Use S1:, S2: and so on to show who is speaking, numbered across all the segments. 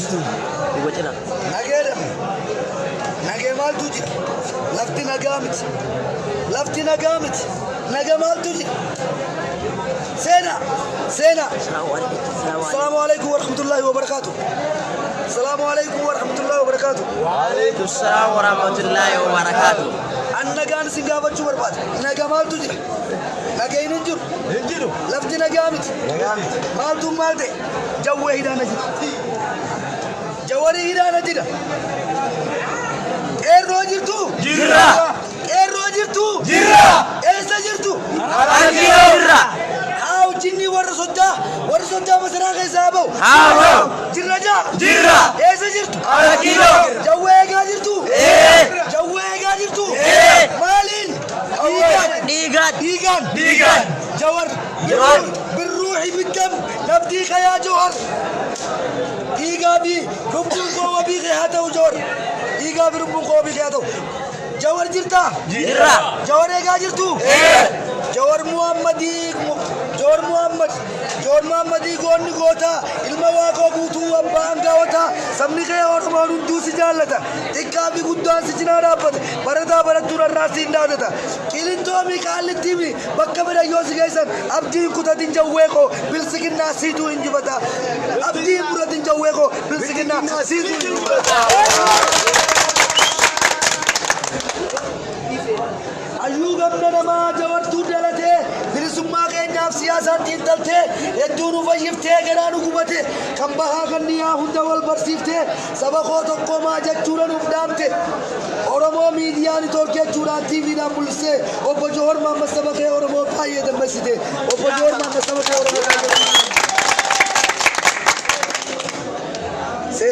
S1: Nagee nagee maaltu jira? Lafti nagaa miti. Lafti nagaa miti. Nagaa maaltu jira? Seena. Assalamu alaikum warahmatullahi wabarakatuh. Assalamu alaikum warahmatullahi wabarakatuh.
S2: وعليكم السلام ورحمة الله وبركاته.
S1: Nagaan isin gaafachuu barbaada. Nagaa maaltu jira? Nagaa hin jiru. Lafti nagaa miti. Maaltu maal ta'e? Jawwee hidhaana jira. Jawarii hidhaana jira. Qeerroo jirtu?
S2: Jirra.
S1: Qeerroo jirtu?
S2: Jirra.
S1: Eessa jirtu?
S2: Jirra.
S1: Haa jinni warra sodaa masaraa keessaa bahu.
S2: Haa.
S1: Jirra jaa?
S2: Jirra.
S1: Eessa jirtu?
S2: Alkiiloo.
S1: Jawwee eegaa jirtu? Jawwee eegaa jirtu? Maaliin?
S2: Dhiigaan.
S1: Jawar. بالروح بالدم نبديك يا جوهر إيجابي ربون قوة بيغي هاتو جوهر إيجابي ربون قوة بيغي هاتو جوهر جرتا جوهر إيجا جرتو جوهر محمدي قوني قوتا المواقع قوتو أمبان قوتا سمني خيا ورمان دوسي جالتا إيجابي قدان سجنا رابط بردا دور الراسين دادتا كيلين تومي كالين تيمي بكا بدا يوسي جايسان أبدين كتا دين جوهيكو بلسكين ناسيتو إنجبتا أبدين برا دين جوهيكو بلسكين ناسيتو إنجبتا أيوغ أمنا ما جوارتو دلته برسوما كينياف سياسات تنتلته يدونو فيفته غرانو قمته كمبها كنيا هندا والبرسيفته سبقو تقو ما جتورن افدامته أورمو ميدياني توركي جوران تيوي نا بولسه اوپو جوهر محمد سبقه أورمو پائيه دمسيده اوپو جوهر محمد سبقه أورمو से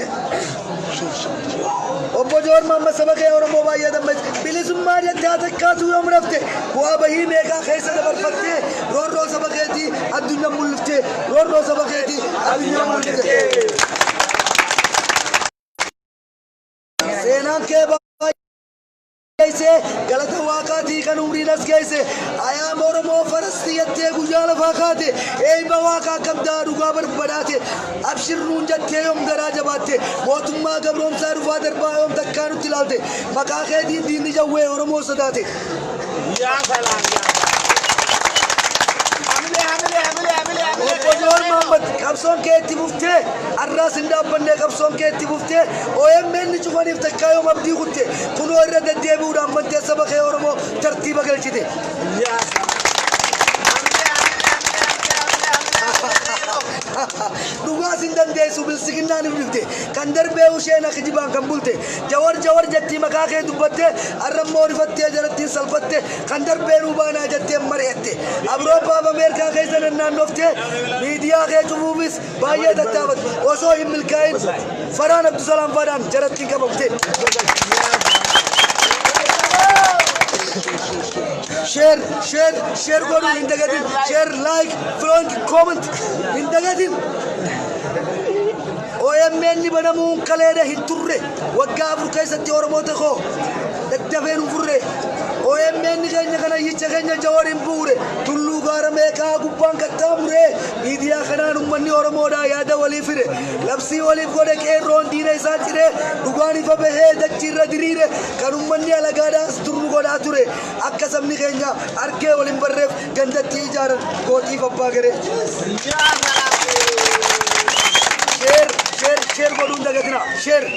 S1: ओपो जोर मामा सबके और मोबाइल दम बिलिस मारिया त्यात कासु हम रफ्ते हुआ बही मेगा खैसे दबर फते रो सबके थी अदुन्या मुल्फते रो सबके थी अदुन्या मुल्फते सेना के कैसे गलत वाक़ा थी कनूरी नस कैसे आया मोरमो फरस्तियते गुजाल फाकाते ए बवाका कब्दार उगाबर बड़ाते अबशिर नून जत्ते यम दराज बाते मोतुम्मा गबरोम सारु फादर बायोम तक्कानु तिलाते मका के दिन जवे ओरमो सदाते या सलाम जोर मोहम्मद कब्सों के तिबुफ्ते अर्रा सिंदा बंदे कब्सों के तिबुफ्ते ओएम में निचुमानी तक्कायो मब्दी कुत्ते कुनो इरद देबू रामते सबके और वो तरतीब गलचिते दुगा सिंदन दे सुबिल सिकिन्ना निबुलते कंदर बे उशे ना खजिबा कंबुलते जवर जत्ती मका के दुबते अर्रम मोरिफते जरती सलपते कंदर बे रुबाना जत्ते मरेते अवरोपा अमेरिका के सनना नोफते मीडिया के जुबुबिस बाये दत्तावत ओसो हिमिल काइन फरान अब्दुल सलाम फरान जरती का बक्ते share go in the gadin share like front comment in the gadin OMN ni bana mun kaleda hiturre wagabru kaysati ormote kho dadafenu furre OMN ni ganya kana yicha ganya jawarin bure tullu garame ka gubban katamure media kana numani ormoda yada wali fire labsi wali gode ke ron dine satire dugani fa be he dachira dirire kanumani alagada turru goda ture akka samni ganya arke wali barref gandati jar goti babba gere share godun daga dina share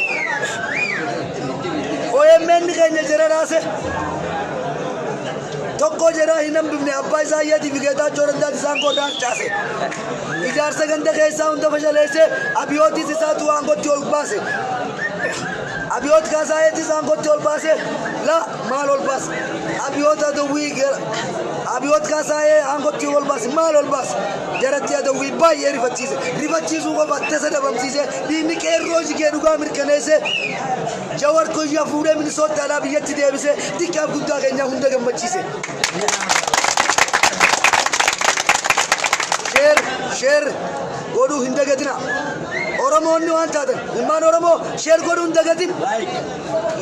S1: OMN ni ganya jara rase tokko jara hinam bimne abba isayati vigeta choranda sango dan chase ijar se gande kaisa unda fashale se abiyoti se satu ango tol base abiyot ka sayati sango tol base la malol bas abiyota do wiger abiyot ka saye ango tol bas malol bas jarati do wi bay rifatise ko batte se dabam sise dini ke roji ke duga mirkanese jawar ko ya fuure min sotta la biyati debise dikab gudda kenya hunda gamachise share godu hinda gadina oromo ni wanta iman oromo share godu hinda gadin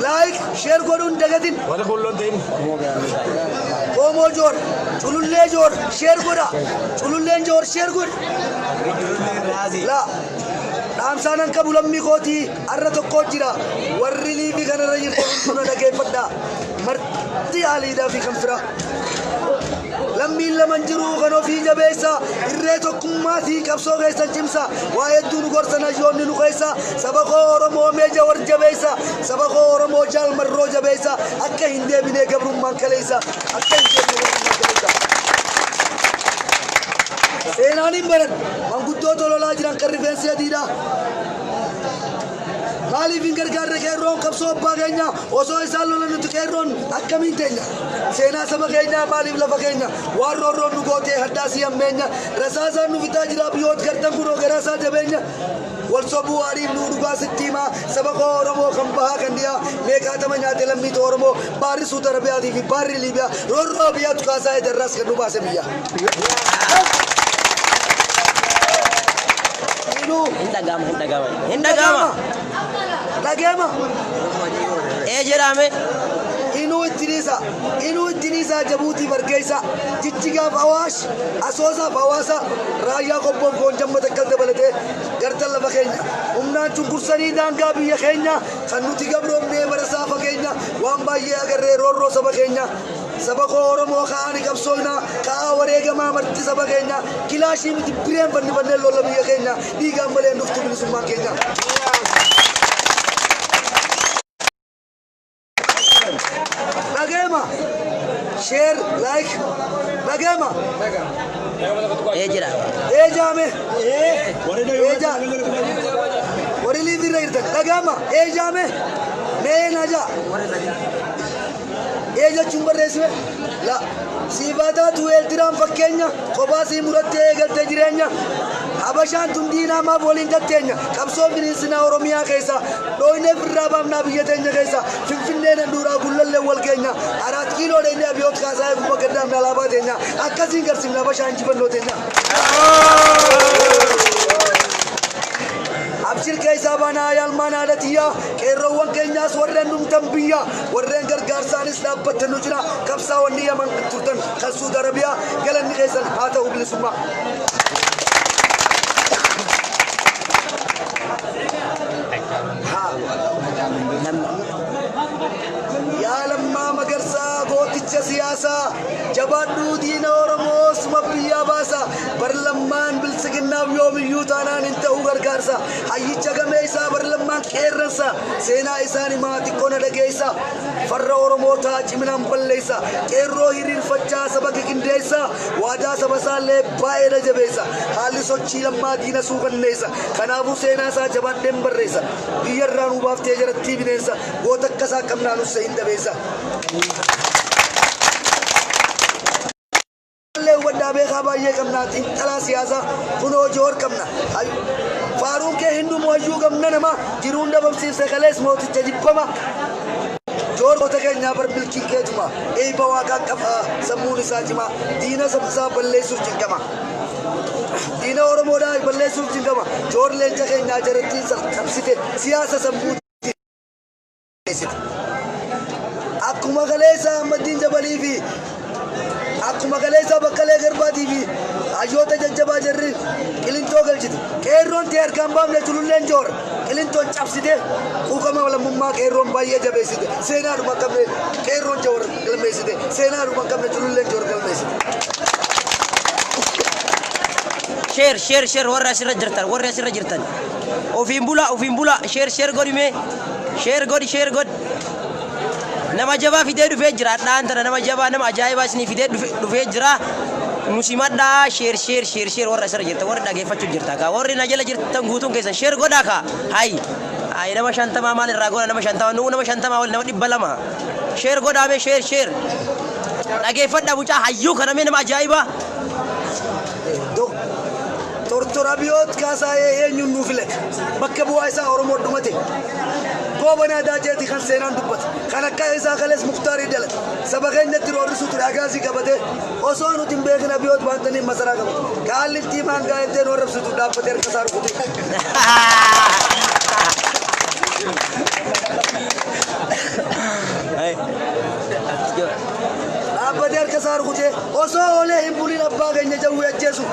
S1: like share godu hinda gadin wada bollon dein komo jor chululle jor share goda chululle jor share god la dhaamsaanan qabu lammii kootii arra tokko jira warri liibii kanarra jirtu hunduna dhageeffadha marti aliidhaa fi kan fira lammiin laman jiru kan ofii jabeessa irree tokkummaa fi qabsoo keessan cimsa waa hedduu nu gorsan hayyoonni nu keessa saba koo Oromoo meeja war jabeessa saba koo Oromoo jaal marroo jabeessa akka hin deebinee gabrummaan kaleessa akka hin deebinee gabrummaan kaleessa seenaan hin baran manguddoota lolaa jiran kan rifeensi adiidha maaliif hin gargaarre qeerroon qabsoo abbaa keenya osoo isaan lolan nuti qeerroon akkamiin teenya seenaa saba keenyaa maaliif lafa keenya waan roorroon nu gootee haddaasii hammeenya rasaasaan nu fitaa jira biyyoota gartan kunoo garaasaa jabeenya wal sobuu waariif nu dhugaa sitti himaa saba koo Oromoo kan bahaa kan dhiyaa meeqaatama nyaate lammiita Oromoo baarri suuta Arabiyaatii fi baarri Liibiyaa roorroo biyyaatu kaasaa edarraas kan nu baase biyya.
S2: Hindagama.
S1: Lagema.
S2: Jerame.
S1: Inu Idrisa Jabuuti Bargeessa Jijjigaaf Awaash Asoosaaf Hawaasa raayyaa qobboof goonjamma takkal dabalatee gartan lafa keenya humnaan cunqursanii daangaa biyya keenya kan nuti gabroomnee barasaa fageenya waan baay'ee agarree roorroo saba keenya saba koo Oromoo ka'anii qabsoofnaa ka'aa wareegamaa marti saba keenya kilaashii miti bireen fannifannee lolla biyya keenya dhiigaan malee dhuftu bilisummaan keenya. Lagema, share, like, Lagema.
S2: Ejira.
S1: Ejame. Eja. What do you live in? Lagema. Ejame. Menaja. Eja chumbar resme. La. Sibata tu eltiram fakenya. Kobasi muratte egalte jirenya. Abashan tundina ma bolin jattenya qabsoo binisina Oromiyaa keessa dooyne firraabam na biyya teenya keessa finfinnee ndura gullalle wal keenya 4 kiiloo deene abiyoot kaasaa kuma gaddaam dalaba teenya akkasiin garsimna abashan jibannoo teenya abshir keessa bana yalmana datiya qeerroowwan keenyaas warreen dhumtan biyya warreen gargaarsaanis dhaabbattan nu jira qabsaa wanni yaman turtan kan Suud Arabiyaa galanni keessan haa ta'u bilisummaa. يا لما مقرسا قوتي سياسة جبادو دين ورموس مبيا باسا برلمان بالسجننا بيوم يوتانا ننتهو غرقارسا حيي چگميسا برلمان كيرنسا سينا إساني ما تكونا لگيسا فر ورموتا جمنام بلليسا كيرو هيرين فجا سبك كنديسا واجا سبسا لے بائے رجبيسا حالي سوچي لما دين سوغن نيسا خنابو سينا سا جباد دمبر ريسا بيار رانو باف تيجرت بنيسا قوتك كسا كمنانو سين دبيسا वड्डा बेखा बाये कमना तीन तला सियासा कुनो जोर कमना फारूक के हिंदू मौजू कमना नमा जिरुंडा बमसी से कलेस मोती चजिप्पमा जोर होते के यहाँ पर बिल्की के जुमा ए बवा का कफा समूह साजिमा दीना सबसा बल्ले सुचिंगमा दीना और मोड़ा बल्ले सुचिंगमा जोर ले जगह नाजरती सबसिते सियासा समूह akuma kaleessa Ahmadiin Jabalii fi akuma kaleessa Bakkalee Garbaatii fi hayyoota jajjabaa jarri qilintoo galchite qeerroon ta'e harkaan baafne tululleen joora qilintoon cabsite quuqama lammummaa qeerroon baay'ee jabeessite seenaadhuma qabne qeerroon joora galmeessite seenaadhuma qabne tululleen joora galmeessite.
S2: Share warra asirra jirtan ofiin bula share godhime share god nama jabaa fidee dhufee jira dhaantana nama jabaa nama ajaa'ibaa isinii fidee dhufee jira musimadha share warra asirra jirtan warra dhageeffachuu jirta ka warri na jala jirtan guutuun keessan share godhaa ka hay nama 50 maal irraa godha nama 50 nu nama 50 wal nama 200 share godhaame share dhageeffadha bucaa hayyuu kana mee nama ajaa'ibaa
S1: tortora biyoot kaasaa eenyuun nuuf filate bakka bu'aa isaa Oromoo dhumate goobana daajeeti kan seenaan dubbate kan akka isaa kalees Muktaarii dalate saba keenyatti roorrisuutu dhagaasii qabate osoo nuti hin beekna biyoot baantanii masaraa qabate kaalli tiimaan gaa'ettee nu arrabsitu dhaabbatee harka isaa rukute dhaabbatee harka isaa rukute osoo olee hin bulin abbaa keenya jawwee ajjeesu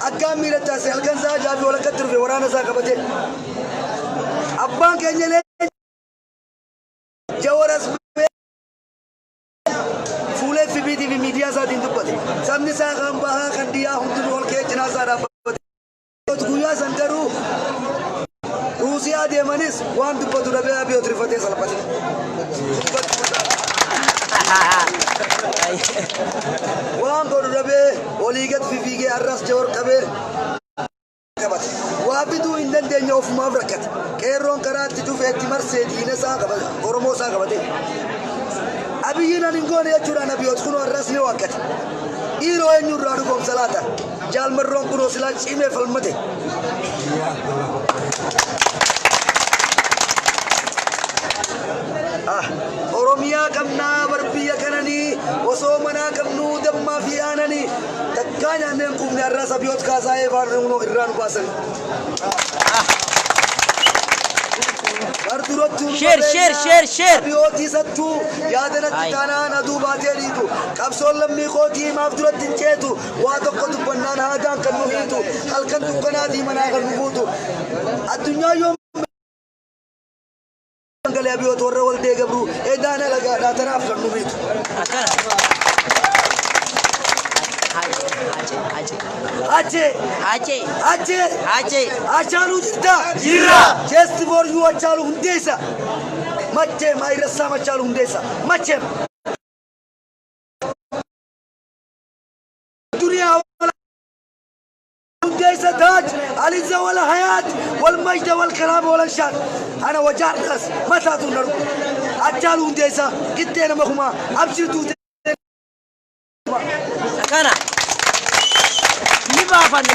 S1: akka harkaan miidhachaase halkan isaa jaabii wal akkatti dhufe waraana isaa qabate abbaan keenya illee jawaras fuulee fi BTV miidiyaa isaatiin dubbate sabni isaa kan bahaa kan dhiyaa hundinuu ol ka'ee cinaa isaa dhaabbate guyyaa san garuu ruusiyaa deemanis waan dubbatu dhabee Abiyoot rifatee salphate waan godhu dhabee olii gad fiigee arras jawar qabee qabate waa biduu hin dandeenye ofumaaf rakkate qeerroon karaatti cufeetti marsee diina isaa qabate Oromoo isaa qabate Abiyyiin ani hin goone jechuudhaan Abiyoot kunoo arras ni waakkate dhiiroo eenyurraa dhugoomsa laata jaalmarroon kunoo silaa cimee falmate Oromiyaa qabnaa barbiyya kananii osoo manaa qabnuu dammaa fi aananii takkaa nyaanneen qubni arras Abiyoot kaasaa eebaan irraa nu baasan.
S2: Share.
S1: Abiyootii sattuu yaadanatti taanaan aduu baatee dhiitu qabsoon lammii kootii himaaf duratti hin ceetu waa tokko dubbannaan haadaan kan nu hiitu halkan dukkanaatii manaa kan nu buutu addunyaa yoo Angale Abiyoot warra wal deegabru edaana lagaadhaa tanaaf kan nu biitu. Achaalu jirta jirra chesti for you achaalu hundeessa mache maayirassaa machaalu hundeessa mache duniyaa hundeessa taaj alizza wal hayaat wal majda wal kalaama wal anshaat ana wajaarkas mataatu naru achaalu hundeessa gittee nama kumaa abshirtuu
S2: Kana ni baafan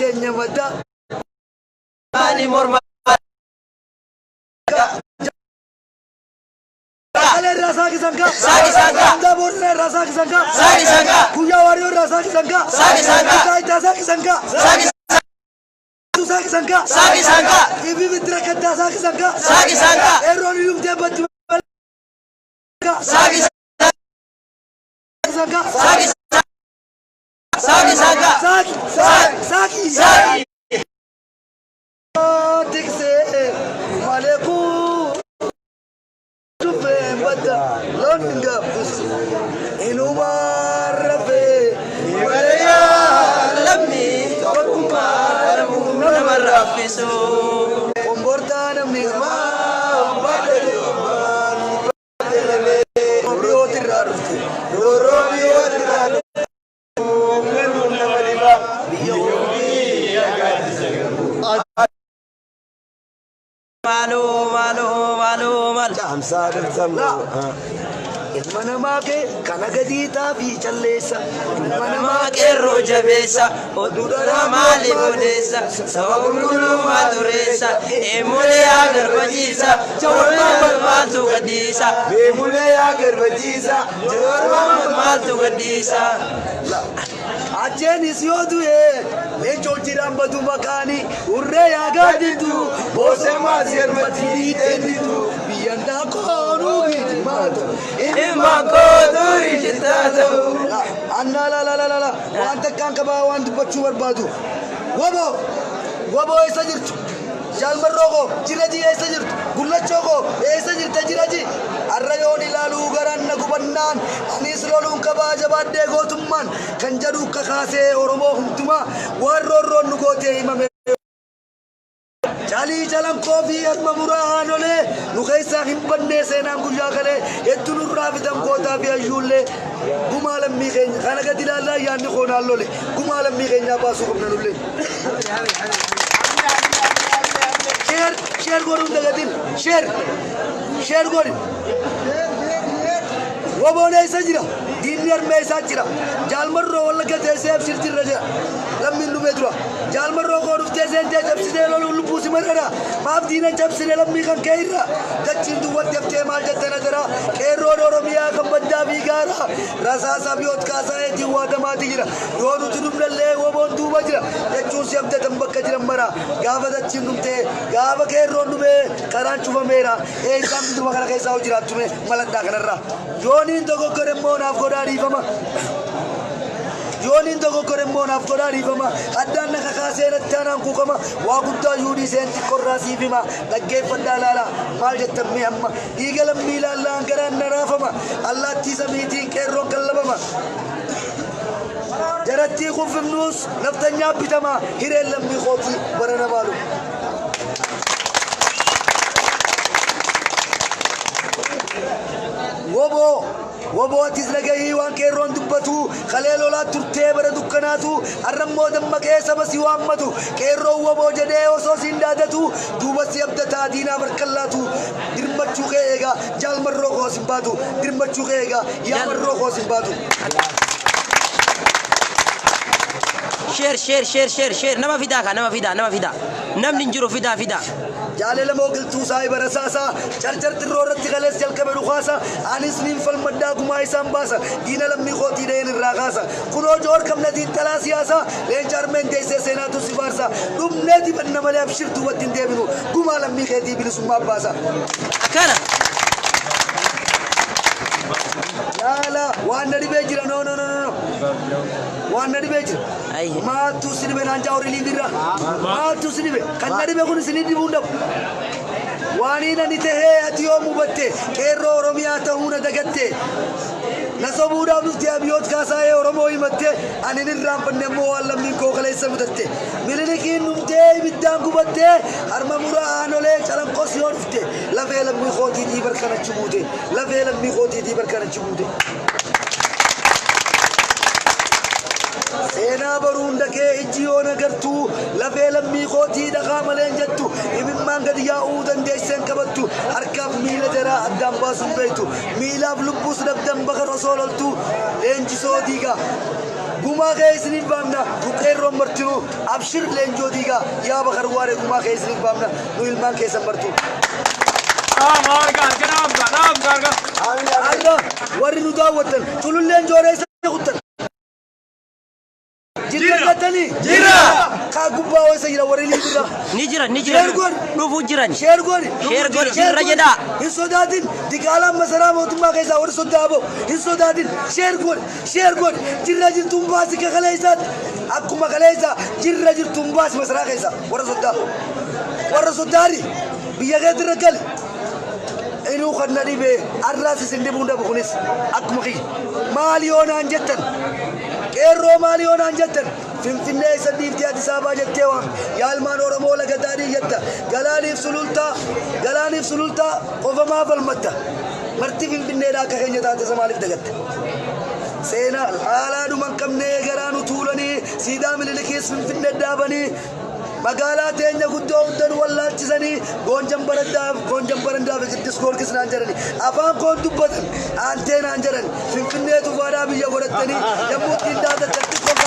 S1: Keenya madda
S2: ani morma
S1: Ale rasa kisanga Dabor rasa kisanga Kuya wario rasa kisanga Ita kisanga Saki sangka Ibi mitra kata saki sangka Error yum debat Saki Dikse Maleku Tupe bata Longa bus Inumar rafe Iwalaya Lamni Tawakumar Rafisu Komborta namni ma Abiyoot irraa dhufte Rooroo Abiyoot irraa dhufte Nganu nama dhiba biyya
S2: Malu
S1: Jamsaa dirsamu Ilma namaa kee kana gadiitaa fi calleessa Ilma namaa
S2: qeerroo jabeessa oduudha maaliif odeessa saba gurgurumaa dureessa eemulee yaa garbachiisa jawarmaan maaltu gadhiisa
S1: Beemulee yaa garbachiisa
S2: jawarmaan maaltu gadhiisa
S1: Acheenis yoo du'e leencoo jiraan badu maqaanii urree yaa gaadditu boosemaa sirmatti dhiitennitu biyyan daakoo maatu
S2: Imma kootu ijitaatu
S1: Anna la waan takkaan qabaa waan dubbachuu barbaadu Wabo eessa jirtu Jaalmarroo jiraji eessa jirtu Gullachoo eessa jirta jiraji Arra yoon ilaaluu garan na gubannaan anis loluun qabaa jabaadhee gootummaan kan jedhu kakaasee Oromoo hundumaa waan roorroon nu gootee himame Chali chalam kofi asma muraanole nu keessa hin banne seenaan guyyaa kale hedduu nurraa fidan kootaa fi ayyuulle gumaa lammii keenya kana gadi ilaallaa yaadni koonaan lole gumaa lammii keenyaa baasuu qabna nulle share godhuun dagatin share godhi Waboon eessa jira diinni harmee isaa jira jaalmarroo wallagga teessee absirtirra jira lammiin dhumee dura jaalmarroo koo dhuftee seentee cabsitee loluun lubbuu si mar'adha maaf diina cabsine lammii kan ka'e irra dachiin duwwatti haftee maal jettana jira qeerroon Oromiyaa kan baddaa fiigaa Jara, Rasa Sabiot Kasa, Tiwata Matira, Yodu Tudumle, Wobon Dubajra, the Chusiam Tambakajamara, Gava the Chimute, Gava Keronube, Karanchumera, A come to Makaraka Saujra to me, Malatakara, Joni Togokoremona, Godari. Yonin dogo koremon aftora rifama adana kakasera tanan kukama wagutta yudi senti korrasi fima dagge fadalala mal jettammi amma igalam mila allah garan narafama allah tisamiti kerro kallabama jaratti khufnus naftanya bitama hirellam bi khoti barana malu وبو تزلقي وان كيرون دبتو خليلو لا ترتي برا دكناتو الرمو دمك ايسا بس يوامتو كيرو وبو جدي وصوصين دادتو دوبس يبدتا دينا بركلاتو درمتشو خيغا جال مرو خوصن باتو درمتشو خيغا يا مرو خوصن باتو
S2: شير نما فيدا نم ننجرو فيدا
S1: جالل موكل توساي برساسا چرچر ترورت غلس جل كبر خاصا انس نيم فل مدا گماي سامباسا دين لمي خوتي دين الراغاسا كنو جور كم ندي تلاسياسا لين چارمن جيسه سينا تو سفارسا دم ندي بن مل ابشر تو ودين ديبنو گما لمي خدي بن سما باسا
S2: كانا
S1: لا وان ندي بيجرا نو وان ندي بيجرا
S2: اي
S1: ما تو سيني بنان جاوري ليبرا ما تو سيني كان ندي بكون سيني دي بوندو وانينا نتهي اتيو مبتة كيرو روميا تهونا دقتة نصبودا بفتي أبيوت كاساي ورموي متة أنا نرام بنمو الله من كوكلة سمدتة ملنيكين نمتة بدان كوبتة هرم مرا أنولة كلام قصير فتة لا فعل ميخوتي دي بركان تشموده لا فعل ميخوتي دي بركان تشموده سينا بروندا كي إجيونا كرتو لفعل ميخوتي دخام لنجتو إمن مان قد ياودن ديسن كبتو أركب ميلا جرا أدام باسم بيتو ميلا بلبوس نبدن بخر رسولتو لنجي سوديغا گما خيسني بامنا بكير مرتنو أبشر لنجو ديغا يا بخر واري گما خيسني بامنا نو إلمان كيسن برتو
S3: نعم
S1: الله ورنو داوتن تلو لنجو ريسن يغتن جيرا كاغوبا وسيرا وريلي جيرا
S2: نجرا نوفو جيران
S1: شير غوري
S2: جيرا جدا
S1: هسودادين ديكالا مسرا موتما كيسا ور سودابو هسودادين شير غوري جيرا جير تومباس كخلايسات اكما خلايسا جيرا جير تومباس مسرا كيسا ور سوداري بيغيت ركل إنه خدنا دي به الراس سندي بوندا بخونس أكمخي ماليون أنجتن كيرو ماليون أنجتن فين ناس الديف تيا تسابا جتوا يا المان ورمولا قداري جتا قلاني في سلولتا وفما فالمتا مرتي فين نيرا كخين جتا تسمالي بدقت سينا الحالا دومان كم نيغرانو طولني سيدا من الكيس فين ندابني مقالة تيجي قدوم تن ولا تجسني غونجم برندا في كتير سكور كيس نانجرني أفهم كون دبتن أنتين نانجرن في كنية تفارا بيجا ورتني يموت كندا تكتير كم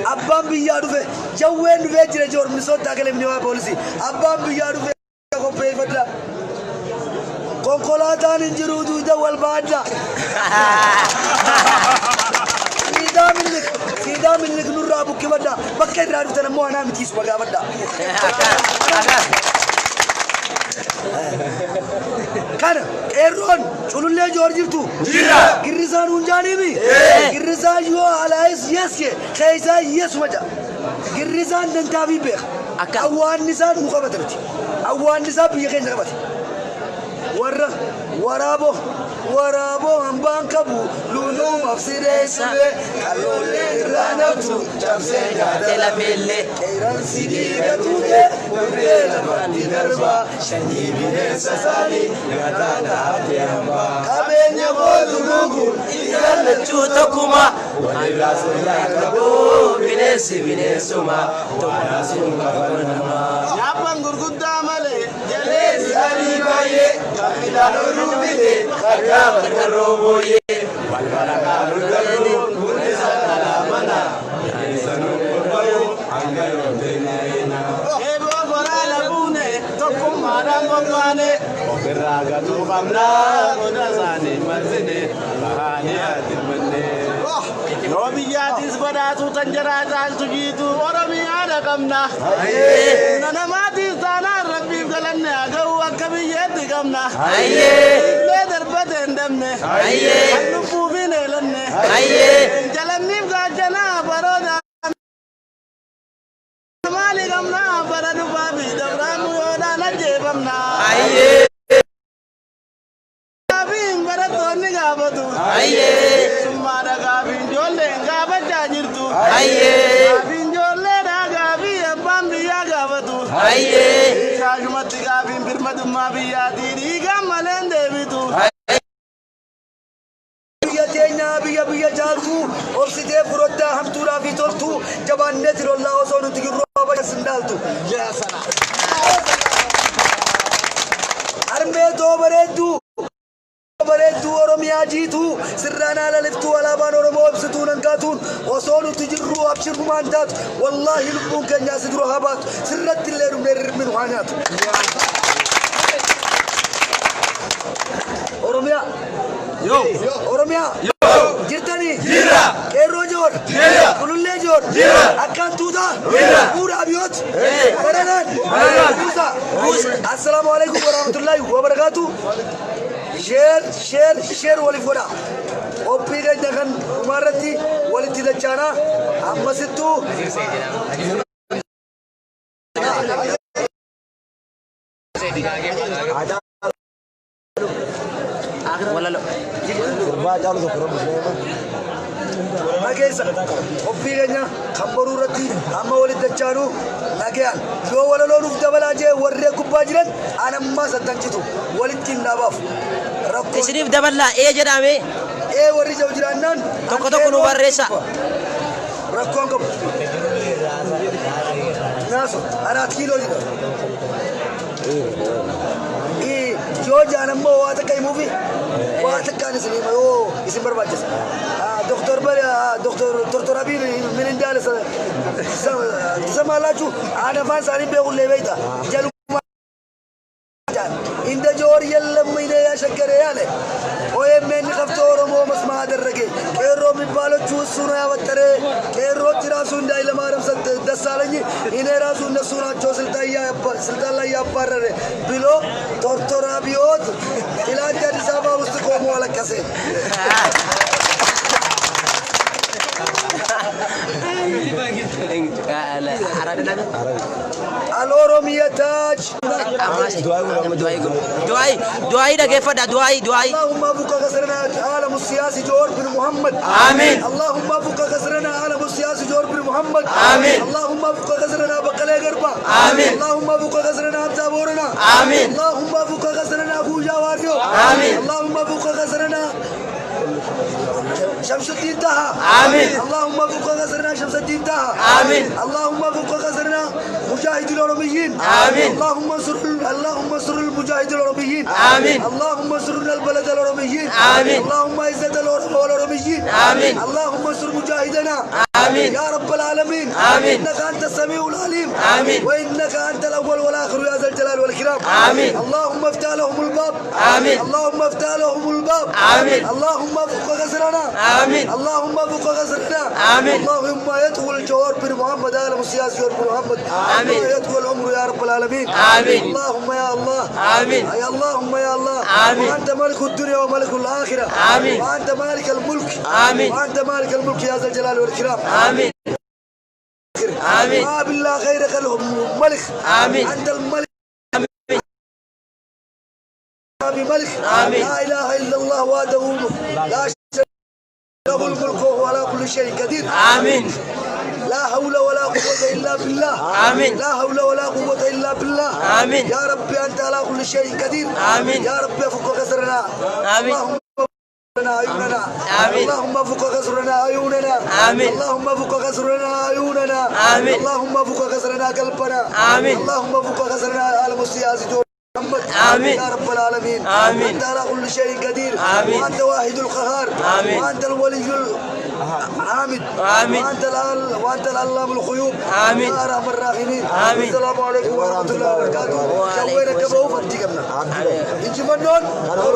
S1: أبام بيجارو في جوين في جري جور منسوت تاكل منيوا بوليسي أبام بيجارو في كوبي فتلا كونكولاتا نينجرو دودا والبادلا سيدا منك نور أبو كبدا بكير رادو تنمو أنا متيس بقى بدا كان إيرون شلون ليه جورجيتو
S3: جيرا
S1: كريسان ونجاني مي كريسان يو على يس خيسا يس وجا كريسان ننتابي بيخ أوان نسان مخابترتي أوان نسان بيخين نخابتي ورابو ambaan qabu luluu mafsiree sabee kaloolee irraa nabtu cabsee nyaata lameellee qeeran sidii gatuute gurree lamaatti darbaa shanii bineensa isaanii nyaataa dhaabdee hambaa qabeenya kootu guguun ijaallachuu tokkuma walirraa sirraa qabuu bineensuma tokkummaa sun qabannamaa
S3: Nyaaphan gurguddaa malee
S1: jalee isaanii baay'ee kapitaan orumite harkaa barkaroo booyee walbarakaa lulgaruu kunnisa dhalaamana eessanuu qorbayuu hanga yooteenyaayina
S3: eeboo boraala buune tokkummaa Maadaan qophaane ofirraa gatuu qabna goda isaanii marsine bahanii adeemanne. Yoo biyyaatis badhaatu tan jaraa caaltu jiitu Oromiyaadha qabna. Namaatis taanaan rabbiif galanne haa ga'u akka biyyeetti qabna. Illee darbate hin dabne kan lubbuuf hin eelanne jalanniif gaachanaa baroota. Maali qabna bara dhufaa fi dabraan yoodhaan ajjeefamna. Gaafiin barattoonni gaafatu. Summaadha gaafiin ijoolleen gaafachaa jirtu. Gaafiin ijoolleedha gaafii abbaan biyyaa gaafatu. Shaashumatti gaafiin birmadummaa biyyaatii dhiigaan malee hin deebitu.
S1: biyya jaaltu obsitee furottaa hamtuudhaa fi toltu jabaannee tirollaa osoo nuti girroo baga sindaaltu. Armee too bareedduu Oromiyaa jiitu sirraan haala liftuu alaabaan Oromoo obsituu nan kaatuun osoo nuti jirru abshirrumaan taatu wallaahi lubbuun keenyaa si dura haa baatu sirratti illee dhumnee rirmin waa nyaatu. Oromiyaa jirtanii qeerroo joor kulullee joor akkaan tuutaa bu'uura abiyoot baranaan buusa. Assalaamu alaikum warahmatullaahi wabarakaatu. Sheer waliif godha qophii keenya kan dhumaarratti walitti dachaanaa ammasittuu nageessa qophii keenya kan boruurratti amma walitti dachaanuu nagayaan yoo walaloo nuuf dabalaa jee warree gubbaa jiran anammaa sattancitu walitti hin dhaabaaf.
S2: Isiniif daballaa jedhame
S1: warri jiru jiraannaan
S2: tokko nu barreessa.
S1: Rakkoon qabu. Naasu anaat kiiloo jira. Yoo jaanammoo waa takka himuufi waa takkaan isin hima yoo isin barbaachisa. Doktor Abiy minin jaala samalachu ana fan sani be ulle beita jalu inda jor yallam ine ya shakare yale oye men khafto oromo masma adarrage kero min balochu suna ya watare kero tirasu nda ila maram sat dasalani ine rasu nasuna siltalla ya parre bilo Doktor Abiyot ila jadi saba ustu ko mo alakase. الأورمية تاج
S2: دعائي ده كيف ده دعائي
S1: اللهم فك كسرنا عالم السياسي جور بن محمد
S2: آمين
S1: اللهم فك كسرنا عالم السياسي جور بن محمد
S2: آمين
S1: اللهم فك كسرنا بقلة قربا
S2: آمين
S1: اللهم فك كسرنا أبزابورنا
S2: آمين
S1: اللهم فك كسرنا أبو جواريو
S2: آمين
S1: اللهم فك كسرنا شمس الدين تها
S2: آمين
S1: اللهم فك كسرنا شمس الدين تها
S2: آمين
S1: اللهم فك كسرنا مجاهد الأوروبيين
S2: آمين
S1: اللهم انصر المجاهد الأوروبيين
S2: آمين
S1: اللهم انصرنا البلد الأوروبيين
S2: آمين
S1: اللهم اعز الأوروبيين
S2: آمين
S1: اللهم انصر مجاهدنا
S2: آمين
S1: يا رب العالمين
S2: آمين
S1: إنك أنت السميع العليم
S2: آمين
S1: وإنك أنت الأول والآخر يا ذا الجلال والإكرام
S2: آمين
S1: اللهم افتح لهم الباب
S2: آمين
S1: اللهم افتح لهم الباب
S2: آمين
S1: اللهم فك غزرنا
S2: آمين
S1: اللهم فك غزرنا
S2: آمين
S1: اللهم يدخل الجوار بن محمد آل السياسي بن محمد
S2: آمين
S1: يدخل العمر يا رب العالمين
S2: آمين
S1: اللهم يا الله
S2: آمين
S1: يا اللهم يا الله
S2: آمين
S1: وأنت ملك الدنيا وملك الآخرة
S2: آمين
S1: وأنت مالك الملك
S2: آمين
S1: وأنت مالك الملك يا ذا الجلال والإكرام
S2: آمين آمين
S1: ما بالله خيرك الملك
S2: آمين
S1: أنت الملك بملك
S2: آمين
S1: لا إله إلا الله وحده لا شريك له الملك وهو على كل شيء قدير
S2: آمين
S1: لا حول ولا قوة إلا بالله
S2: آمين
S1: لا حول ولا قوة إلا بالله
S2: آمين
S1: يا ربي أنت على كل شيء قدير
S2: آمين
S1: يا ربي فك كسرنا
S2: آمين
S1: عيوننا
S2: آمين
S1: اللهم فك كسرنا عيوننا
S2: آمين
S1: اللهم فك كسرنا عيوننا
S2: آمين
S1: اللهم فك كسرنا قلبنا
S2: آمين
S1: اللهم فك كسرنا عالم السياسي محمد
S2: آمين
S1: يا رب العالمين
S2: آمين
S1: أنت على كل شيء قدير
S2: آمين
S1: وأنت واحد القهار
S2: آمين
S1: وأنت الولي الحامد
S2: آمين
S1: وأنت العلام الغيوب
S2: آمين
S1: يا أرحم الراحمين
S2: آمين
S1: السلام عليكم ورحمة الله وبركاته شوينا كبوف injifannoon kan